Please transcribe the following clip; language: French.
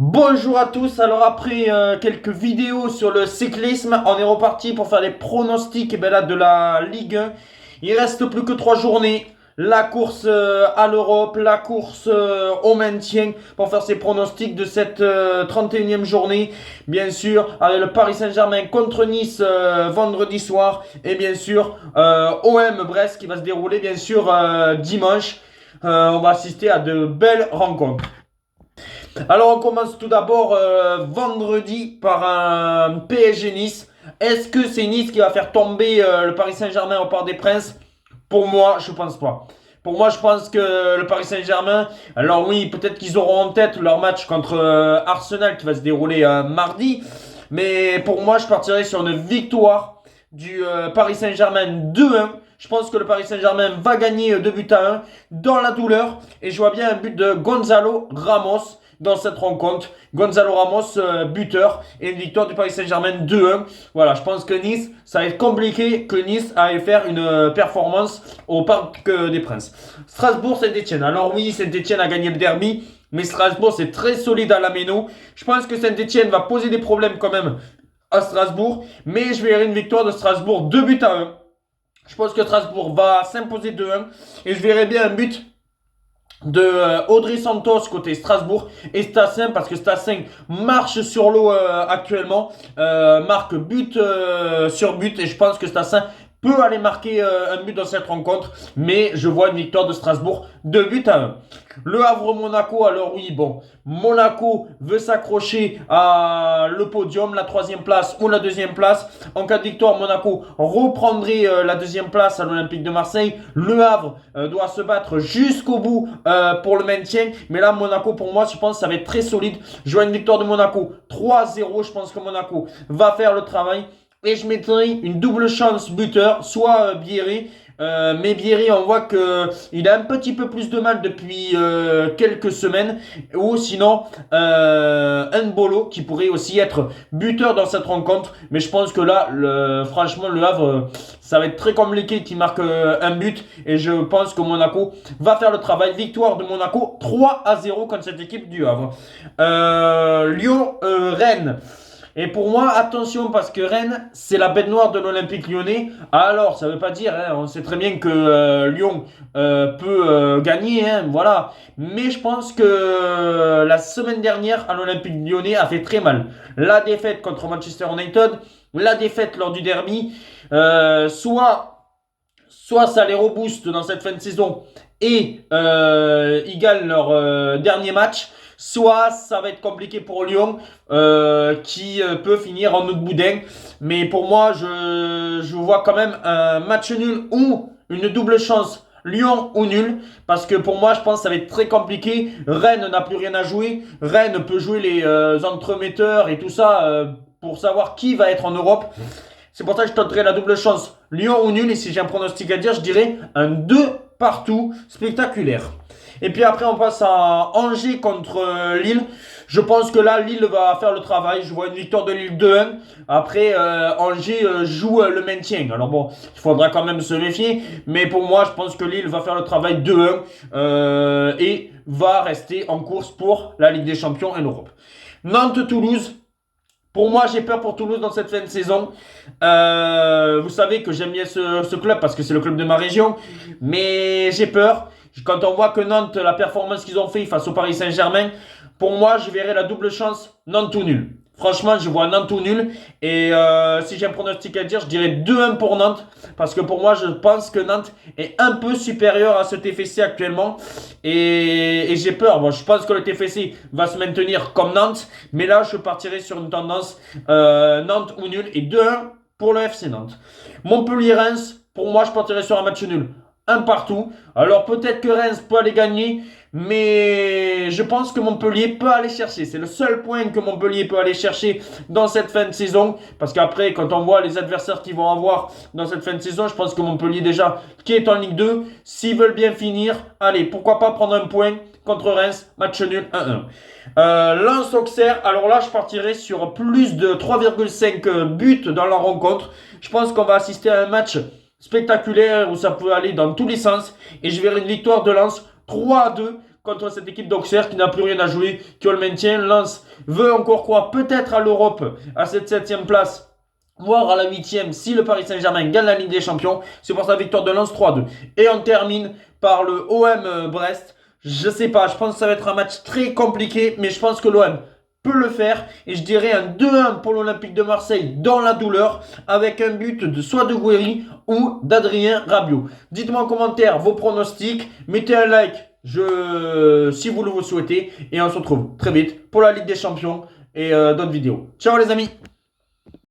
Bonjour à tous, alors après quelques vidéos sur le cyclisme, on est reparti pour faire les pronostics là, de la Ligue 1. Il reste plus que 3 journées. La course à l'Europe, la course au maintien pour faire ces pronostics de cette 31e journée. Bien sûr, avec le Paris Saint-Germain contre Nice vendredi soir. Et bien sûr, OM Brest qui va se dérouler bien sûr dimanche. On va assister à de belles rencontres. Alors on commence tout d'abord vendredi par un PSG Nice. Est-ce que c'est Nice qui va faire tomber le Paris Saint-Germain au Parc des Princes? Pour moi, je pense pas. Pour moi, je pense que le Paris Saint-Germain, alors oui, peut-être qu'ils auront en tête leur match contre Arsenal qui va se dérouler mardi. Mais pour moi, je partirai sur une victoire du Paris Saint-Germain 2-1. Je pense que le Paris Saint-Germain va gagner 2 buts à 1 dans la douleur. Et je vois bien un but de Gonzalo Ramos dans cette rencontre. Gonzalo Ramos, buteur, et une victoire du Paris Saint-Germain 2-1. Voilà, je pense que Nice, ça va être compliqué que Nice aille faire une performance au Parc des Princes. Strasbourg, Saint-Etienne. Alors oui, Saint-Etienne a gagné le derby, mais Strasbourg, c'est très solide à la méno. Je pense que Saint-Etienne va poser des problèmes quand même à Strasbourg, mais je verrai une victoire de Strasbourg 2 buts à 1. Je pense que Strasbourg va s'imposer 2-1 et je verrai bien un but de Audrey Santos côté Strasbourg et Stassin parce que Stassin marche sur l'eau actuellement, marque but sur but et je pense que Stassin peut aller marquer un but dans cette rencontre, mais je vois une victoire de Strasbourg 2 buts à 1. Le Havre-Monaco, alors oui, bon, Monaco veut s'accrocher à le podium, la 3e place ou la 2e place. En cas de victoire, Monaco reprendrait la 2e place à l'Olympique de Marseille. Le Havre doit se battre jusqu'au bout pour le maintien. Mais là, Monaco, pour moi, je pense que ça va être très solide. Je vois une victoire de Monaco 3-0. Je pense que Monaco va faire le travail. Et je mettrai une double chance buteur, soit Bierry. Mais Bierry, on voit qu'il a un petit peu plus de mal depuis quelques semaines. Ou sinon, N'Bolo, qui pourrait aussi être buteur dans cette rencontre. Mais je pense que là, franchement, le Havre, ça va être très compliqué qu'il marque un but. Et je pense que Monaco va faire le travail. Victoire de Monaco 3-0 contre cette équipe du Havre. Lyon-Rennes. Et pour moi, attention, parce que Rennes, c'est la bête noire de l'Olympique lyonnais. Alors, ça ne veut pas dire, hein, on sait très bien que Lyon peut gagner, hein, voilà. Mais je pense que la semaine dernière, à l'Olympique lyonnais a fait très mal. La défaite contre Manchester United, la défaite lors du derby, soit ça les rebooste dans cette fin de saison et ils gagnent leur dernier match, soit ça va être compliqué pour Lyon qui peut finir en autre boudin. Mais pour moi, je vois quand même un match nul ou une double chance. Lyon ou nul, parce que pour moi, je pense que ça va être très compliqué. Rennes n'a plus rien à jouer. Rennes peut jouer les entremetteurs et tout ça pour savoir qui va être en Europe. C'est pour ça que je tenterai la double chance. Lyon ou nul. Et si j'ai un pronostic à dire, je dirais un 2 partout spectaculaire. Et puis après, on passe à Angers contre Lille. Je pense que là, Lille va faire le travail. Je vois une victoire de Lille 2-1. Après, Angers joue le maintien. Alors bon, il faudra quand même se méfier. Mais pour moi, je pense que Lille va faire le travail 2-1 et va rester en course pour la Ligue des Champions et l'Europe. Nantes-Toulouse. Pour moi, j'ai peur pour Toulouse dans cette fin de saison. Vous savez que j'aime bien ce club parce que c'est le club de ma région. Mais j'ai peur. Quand on voit que Nantes, la performance qu'ils ont fait face au Paris Saint-Germain, pour moi, je verrai la double chance Nantes ou nul. Franchement, je vois Nantes ou nul. Et si j'ai un pronostic à dire, je dirais 2-1 pour Nantes. Parce que pour moi, je pense que Nantes est un peu supérieur à ce TFC actuellement. Et j'ai peur. Bon, je pense que le TFC va se maintenir comme Nantes. Mais là, je partirai sur une tendance Nantes ou nul. Et 2-1 pour le FC Nantes. Montpellier-Reims, pour moi, je partirai sur un match nul. Un partout. Alors peut-être que Reims peut aller gagner, mais je pense que Montpellier peut aller chercher. C'est le seul point que Montpellier peut aller chercher dans cette fin de saison. Parce qu'après, quand on voit les adversaires qu'ils vont avoir dans cette fin de saison, je pense que Montpellier déjà, qui est en Ligue 2, s'ils veulent bien finir, allez, pourquoi pas prendre un point contre Reims, match nul 1-1. Lens-Auxerre, alors là, je partirai sur plus de 3,5 buts dans la rencontre. Je pense qu'on va assister à un match spectaculaire où ça peut aller dans tous les sens et je verrai une victoire de Lens 3-2 contre cette équipe d'Auxerre qui n'a plus rien à jouer, qui a le maintien. Lens veut encore croire peut-être à l'Europe, à cette 7e place, voire à la 8e si le Paris Saint-Germain gagne la Ligue des Champions. C'est pour sa victoire de Lens 3-2. Et on termine par le OM Brest. Je sais pas, je pense que ça va être un match très compliqué, mais je pense que l'OM peut le faire. Et je dirais un 2-1 pour l'Olympique de Marseille dans la douleur, avec un but de soit de Guéry ou d'Adrien Rabiot. Dites-moi en commentaire vos pronostics, mettez un like si vous le souhaitez. Et on se retrouve très vite pour la Ligue des Champions et d'autres vidéos. Ciao les amis!